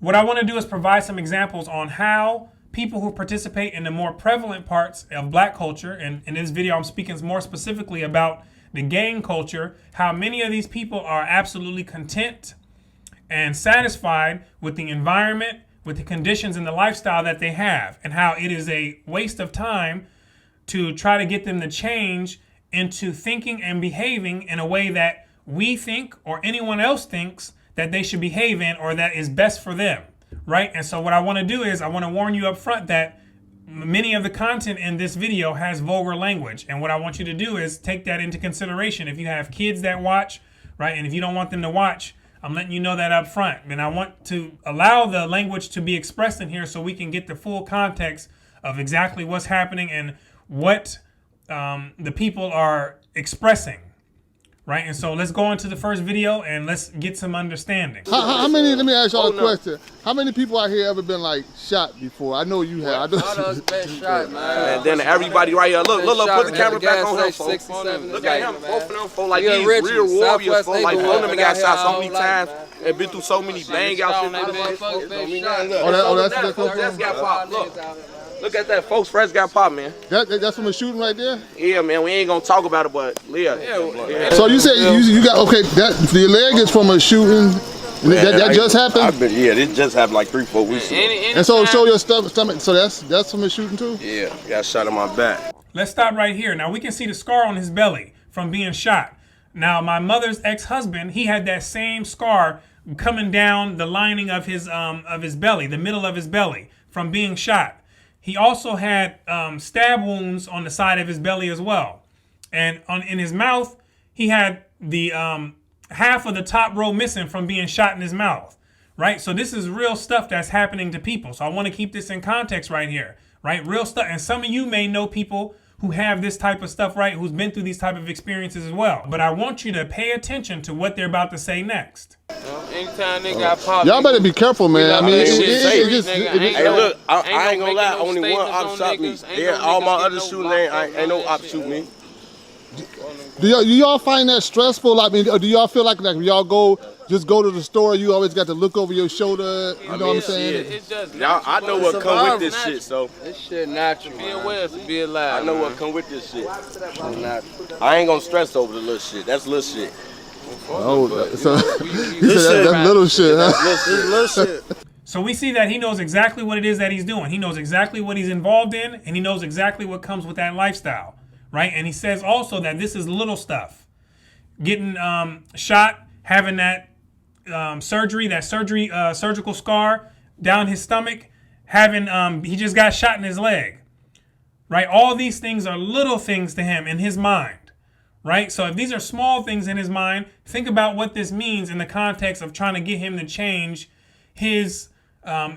What I want to do is provide some examples on how people who participate in the more prevalent parts of black culture, and in this video I'm speaking more specifically about the gang culture, how many of these people are absolutely content and satisfied with the environment, with the conditions and the lifestyle that they have, and how it is a waste of time to try to get them to change into thinking and behaving in a way that we think or anyone else thinks that they should behave in or that is best for them, right? And so what I want to do is I want to warn you up front that many of the content in this video has vulgar language. And what I want you to do is take that into consideration. If you have kids that watch, right, and if you don't want them to watch, I'm letting you know that up front. And I want to allow the language to be expressed in here so we can get the full context of exactly what's happening and what the people are expressing, right? And so let's go into the first video and let's get some understanding. How many, let me ask y'all a question. How many people out here ever been like shot before? I know you have. All us been shot, man. And then everybody right here, look, put the camera back on him, folks. Look at him, both of them, folks, like these real warriors, folks. Like one of them got shot so many times and been through so many bang outs in this. Oh, that's got popped. Look at that, folks. Fresh got popped, man. That's from a shooting right there? Yeah, man. We ain't gonna talk about it, but yeah. So you said you got, okay, the leg is from a shooting. That just happened? This just happened like 3-4 weeks ago. And so show your stomach. So that's from a shooting too? Yeah, got shot in my back. Let's stop right here. Now we can see the scar on his belly from being shot. Now my mother's ex-husband, he had that same scar coming down the lining of his belly, the middle of his belly, from being shot. He also had stab wounds on the side of his belly as well. And in his mouth, he had the half of the top row missing from being shot in his mouth, right? So this is real stuff that's happening to people. So I want to keep this in context right here, right? Real stuff. And some of you may know people who have this type of stuff, right? Who's been through these type of experiences as well. But I want you to pay attention to what they're about to say next. Anytime they got popped, y'all better be careful, man. I mean, hey, look, I ain't gonna lie. Only one op shot me. Yeah, all my other shootings ain't no op shoot me. Do y'all find that stressful? I mean, or do y'all feel like y'all go to the store, you always got to look over your shoulder? You know what I'm saying? Y'all, I know what come with this shit, so. This shit natural. Be aware to be alive. I know what come with this shit. I ain't gonna stress over the little shit. That's little shit. Oh, so you said that's little shit, huh? That's little shit. So we see that he knows exactly what it is that he's doing. He knows exactly what he's involved in, and he knows exactly what comes with that lifestyle, right? And he says also that this is little stuff. Getting shot, having that surgical scar down his stomach, having he just got shot in his leg, right? All these things are little things to him in his mind, right? So if these are small things in his mind, think about what this means in the context of trying to get him to change his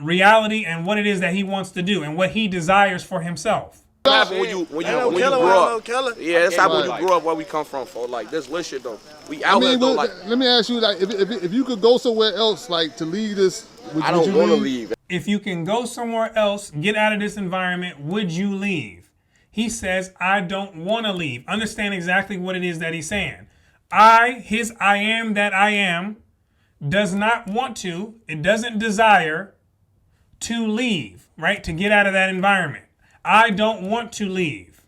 reality and what it is that he wants to do and what he desires for himself. What happened when you grow up? Yeah, that's how when you grow up where we come from, folks. Like this little shit though. We out here though. Like, let me ask you, like, if you could go somewhere else, like to leave this, I don't want to leave. If you can go somewhere else, get out of this environment, would you leave? He says, I don't want to leave. Understand exactly what it is that he's saying. I am that I am, does not want to, it doesn't desire to leave, right? To get out of that environment. I don't want to leave,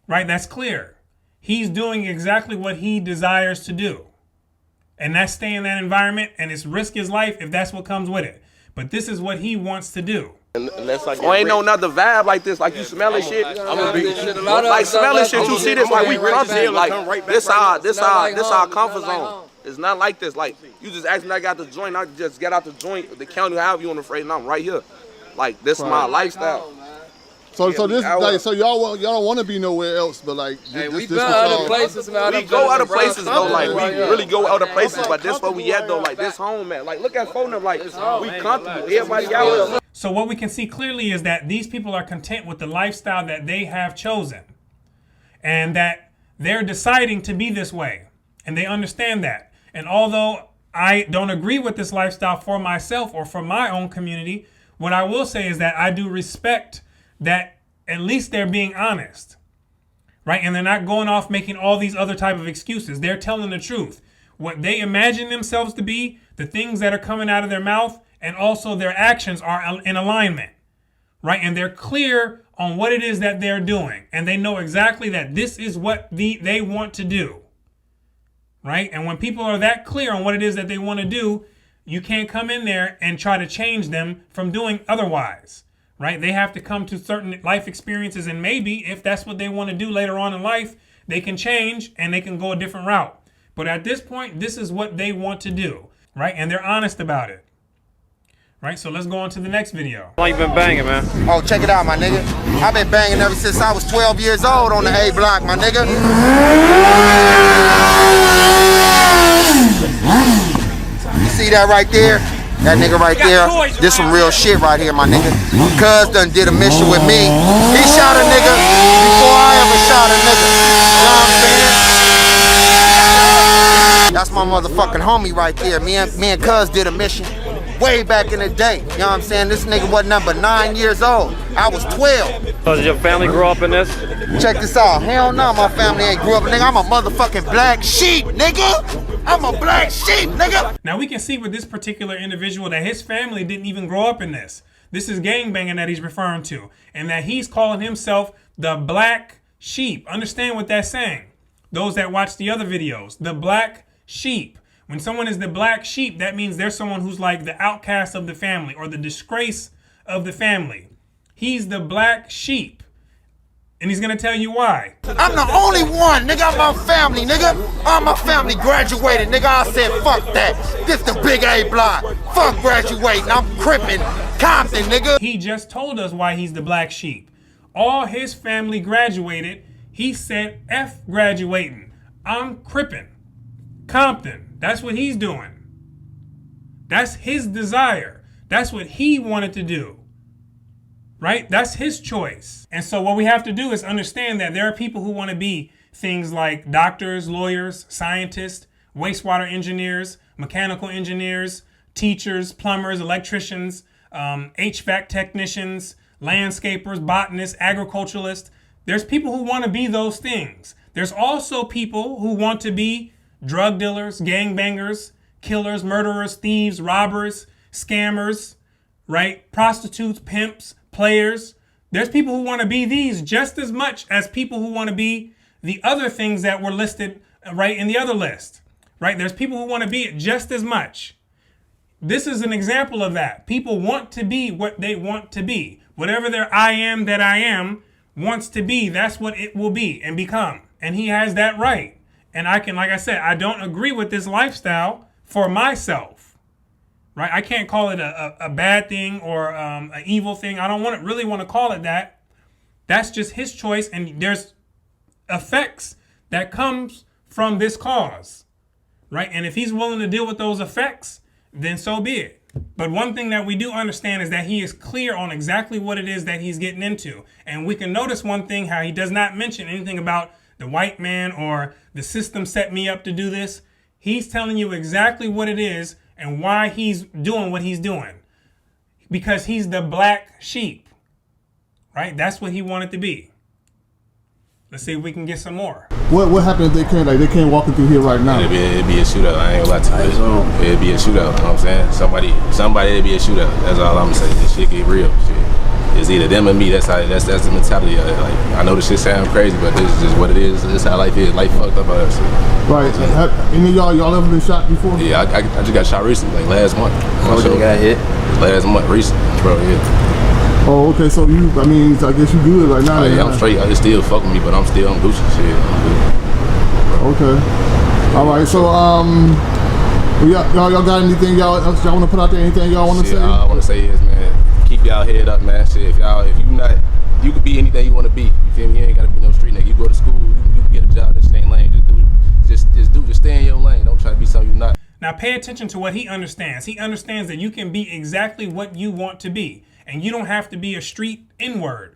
right? That's clear. He's doing exactly what he desires to do. And that's stay in that environment and it's risk his life if that's what comes with it. But this is what he wants to do. Ain't no another vibe like this. Like you smelling shit. I'm gonna be like smelling shit. You see this? Like we comfy. Like this our comfort zone. It's not like this. Like you just ask me, I got the joint. I just get out the joint, the county, however you want to phrase, and I'm right here. Like this is my lifestyle. So this like so y'all don't want to be nowhere else, but like we go other places, man. We go other places though, like we really go other places, but this where we at though, like this home, man. Like look at phone like we comfortable. Everybody out here. So what we can see clearly is that these people are content with the lifestyle that they have chosen, and that they're deciding to be this way, and they understand that. And although I don't agree with this lifestyle for myself or for my own community, what I will say is that I do respect that at least they're being honest, right? And they're not going off making all these other type of excuses. They're telling the truth. What they imagine themselves to be, the things that are coming out of their mouth and also their actions are in alignment, right? And they're clear on what it is that they're doing, and they know exactly that this is what they want to do, right? And when people are that clear on what it is that they want to do, you can't come in there and try to change them from doing otherwise, right? They have to come to certain life experiences, and maybe if that's what they want to do later on in life, they can change and they can go a different route. But at this point, this is what they want to do, right? And they're honest about it, right? So let's go on to the next video. How long you been banging, man? Oh, check it out, my nigga. I've been banging ever since I was 12 years old on the A block, my nigga. You see that right there? That nigga right there, this some real shit right here, my nigga. Cuz done did a mission with me. He shot a nigga before I ever shot a nigga. You know what I'm saying? That's my motherfucking homie right there. Me and Cuz did a mission way back in the day. You know what I'm saying? This nigga wasn't number 9 years old. I was 12. So did your family grow up in this? Check this out. Hell no, my family ain't grew up. Nigga, I'm a motherfucking black sheep, nigga. I'm a black sheep, nigga. Now we can see with this particular individual that his family didn't even grow up in this. This is gangbanging that he's referring to, and that he's calling himself the black sheep. Understand what that's saying. Those that watch the other videos, the black sheep. When someone is the black sheep, that means they're someone who's like the outcast of the family or the disgrace of the family. He's the black sheep. And he's gonna tell you why. I'm the only one, nigga. I'm my family, nigga. All my family graduated, nigga. I said, fuck that. This the big A block. Fuck graduating. I'm crippin' Compton, nigga. He just told us why he's the black sheep. All his family graduated. He said, F graduating. I'm crippin' Compton. That's what he's doing. That's his desire. That's what he wanted to do. Right? That's his choice. And so what we have to do is understand that there are people who want to be things like doctors, lawyers, scientists, wastewater engineers, mechanical engineers, teachers, plumbers, electricians, HVAC technicians, landscapers, botanists, agriculturalists. There's people who want to be those things. There's also people who want to be drug dealers, gangbangers, killers, murderers, thieves, robbers, scammers, right? Prostitutes, pimps, players. There's people who want to be these just as much as people who want to be the other things that were listed right in the other list, right? There's people who want to be it just as much. This is an example of that. People want to be what they want to be. Whatever their I am that I am wants to be, that's what it will be and become. And he has that right. And I can, like I said, I don't agree with this lifestyle for myself. Right? I can't call it a bad thing or an evil thing. I don't really want to call it that. That's just his choice, and there's effects that comes from this cause, right? And if he's willing to deal with those effects, then so be it. But one thing that we do understand is that he is clear on exactly what it is that he's getting into. And we can notice one thing, how he does not mention anything about the white man or the system set me up to do this. He's telling you exactly what it is and why he's doing what he's doing. Because he's the black sheep, right? That's what he wanted to be. Let's see if we can get some more. What happened if they can't walk through here right now? It'd be a shootout. I ain't gonna lie to you. It'd be a shootout. You know what I'm saying? Somebody it'd be a shootout. That's all I'm gonna say. This shit get real. Shit. It's either them or me. That's the mentality of it. Like, I know this shit sound crazy, but this is just what it is. This is how life is. Life fucked up us. Right. Any of y'all ever been shot before? Yeah, I just got shot recently, like last month. Oh, you got hit? Last month, recently, bro. Yeah. Oh, okay. So I guess you good right now. Yeah, I'm straight. I just still fuck with me, but I'm Gucci. Shit. I'm good. Okay. All right. So y'all got anything y'all want to put out there? Anything y'all want to say? All I want to say is, man, keep y'all head up, man. Shit, you could be anything you want to be. You feel me? You ain't gotta be no street nigga. You go to school, you can get a job. That shit ain't lane. Just stay in your lane. Don't try to be something you're not. Now pay attention to what he understands. He understands that you can be exactly what you want to be, and you don't have to be a street N-word,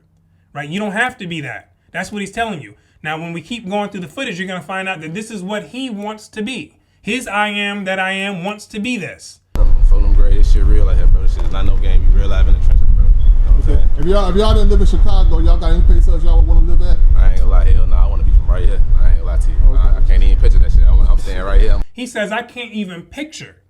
right? You don't have to be that. That's what he's telling you. Now, when we keep going through the footage, you're gonna find out that this is what he wants to be. His I am that I am wants to be this. For them grade, this shit real out here, bro. This shit is not no game. You real life in the trenches, bro. You know what I'm saying? If y'all didn't live in Chicago, y'all got any place else y'all want to live at? I ain't gonna lie, hell no. I want to be from right here. I ain't gonna lie to you. Okay. I can't even picture that shit. I'm staying right here. He says, I can't even picture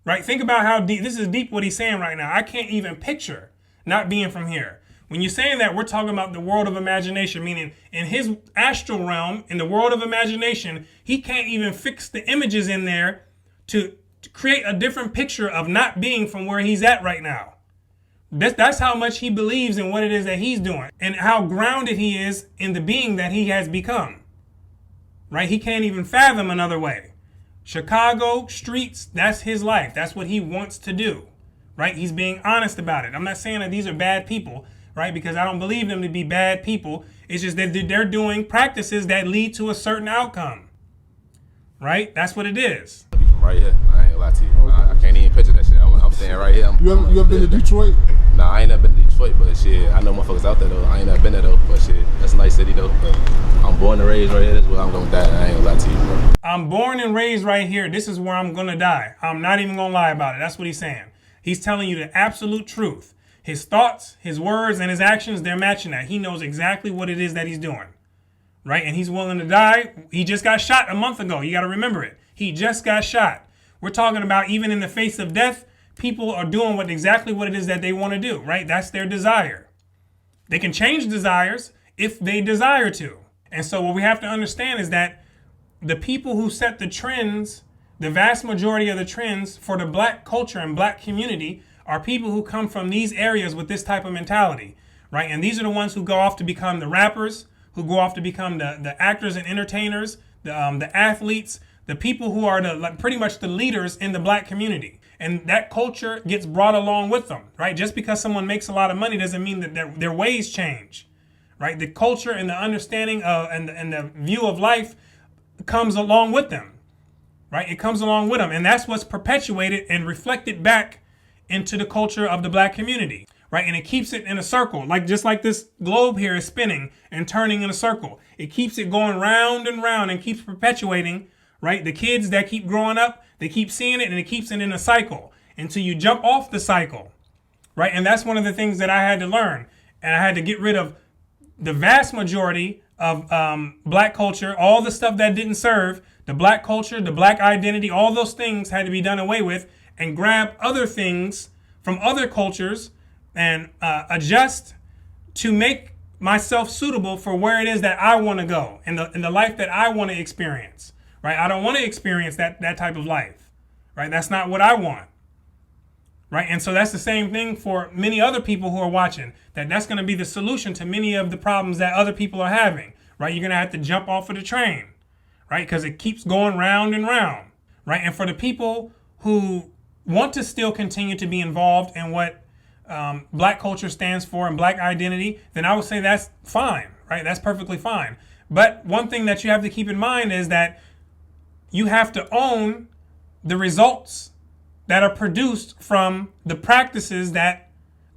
right? Think about how deep, this is deep what he's saying right now. I can't even picture not being from here. When you're saying that, we're talking about the world of imagination, meaning in his astral realm, in the world of imagination, he can't even fix the images in there to create a different picture of not being from where he's at right now. That's how much he believes in what it is that he's doing and how grounded he is in the being that he has become, right? He can't even fathom another way. Chicago streets, that's his life. That's what he wants to do, right? He's being honest about it. I'm not saying that these are bad people, right? Because I don't believe them to be bad people. It's just that they're doing practices that lead to a certain outcome, right? That's what it is. Right here, I ain't gonna lie to you. I can't even picture that shit. I'm saying right here. You ever been to Detroit? Nah, I ain't never been to Detroit, but shit, I know motherfuckers out there though. I ain't never been there though, but shit, that's a nice city though. But I'm born and raised right here. That's where I'm gonna die. I ain't gonna lie to you, bro. I'm born and raised right here. This is where I'm gonna die. I'm not even gonna lie about it. That's what he's saying. He's telling you the absolute truth. His thoughts, his words, and his actions, they're matching that. He knows exactly what it is that he's doing, right? And he's willing to die. He just got shot a month ago. You got to remember it. He just got shot. We're talking about even in the face of death, people are doing exactly what it is that they want to do, right? That's their desire. They can change desires if they desire to. And so what we have to understand is that the people who set the trends, the vast majority of the trends for the black culture and black community are people who come from these areas with this type of mentality, right? And these are the ones who go off to become the rappers, who go off to become the actors and entertainers, the athletes, the people who are pretty much the leaders in the black community. And that culture gets brought along with them, right? Just because someone makes a lot of money doesn't mean that their ways change, right? The culture and the understanding of and the view of life comes along with them, right? It comes along with them. And that's what's perpetuated and reflected back into the culture of the black community, right? And it keeps it in a circle, just like this globe here is spinning and turning in a circle. It keeps it going round and round and keeps perpetuating, right? The kids that keep growing up, they keep seeing it and it keeps it in a cycle until you jump off the cycle, right? And that's one of the things that I had to learn. And I had to get rid of the vast majority of black culture, all the stuff that didn't serve, the black culture, the black identity, all those things had to be done away with, and grab other things from other cultures and adjust to make myself suitable for where it is that I want to go and the life that I want to experience, right? I don't want to experience that type of life, right? That's not what I want, right? And so that's the same thing for many other people who are watching, that's going to be the solution to many of the problems that other people are having, right? You're going to have to jump off of the train, right? Because it keeps going round and round, right? And for the people who want to still continue to be involved in what black culture stands for and black identity, then I would say that's fine, right? That's perfectly fine. But one thing that you have to keep in mind is that you have to own the results that are produced from the practices that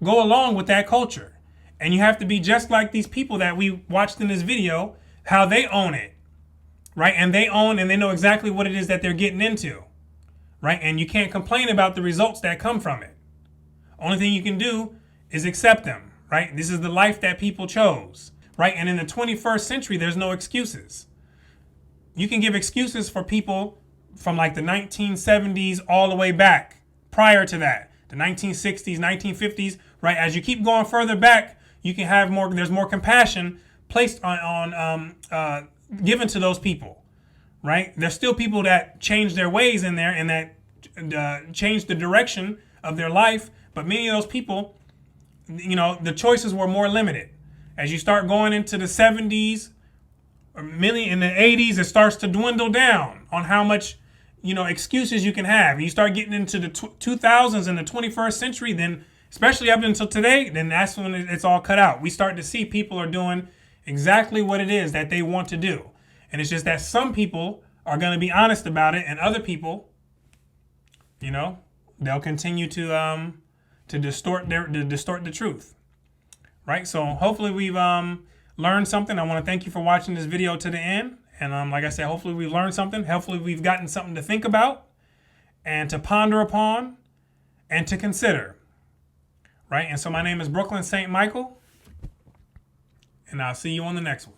go along with that culture. And you have to be just like these people that we watched in this video, how they own it, right? And they own and they know exactly what it is that they're getting into. Right? And you can't complain about the results that come from it. Only thing you can do is accept them, right? This is the life that people chose, right? And in the 21st century, there's no excuses. You can give excuses for people from like the 1970s all the way back prior to that, the 1960s, 1950s, right? As you keep going further back, you can have more, there's more compassion placed on given to those people. Right? There's still people that change their ways in there and that change the direction of their life. But many of those people, the choices were more limited. As you start going into the 70s, or many in the 80s, it starts to dwindle down on how much, excuses you can have. And you start getting into the 2000s and the 21st century, then especially up until today, then that's when it's all cut out. We start to see people are doing exactly what it is that they want to do. And it's just that some people are going to be honest about it, and other people, they'll continue to distort the truth, right? So hopefully we've learned something. I want to thank you for watching this video to the end, and like I said, hopefully we've learned something. Hopefully we've gotten something to think about, and to ponder upon, and to consider, right? And so my name is Brooklyn St. Michael, and I'll see you on the next one.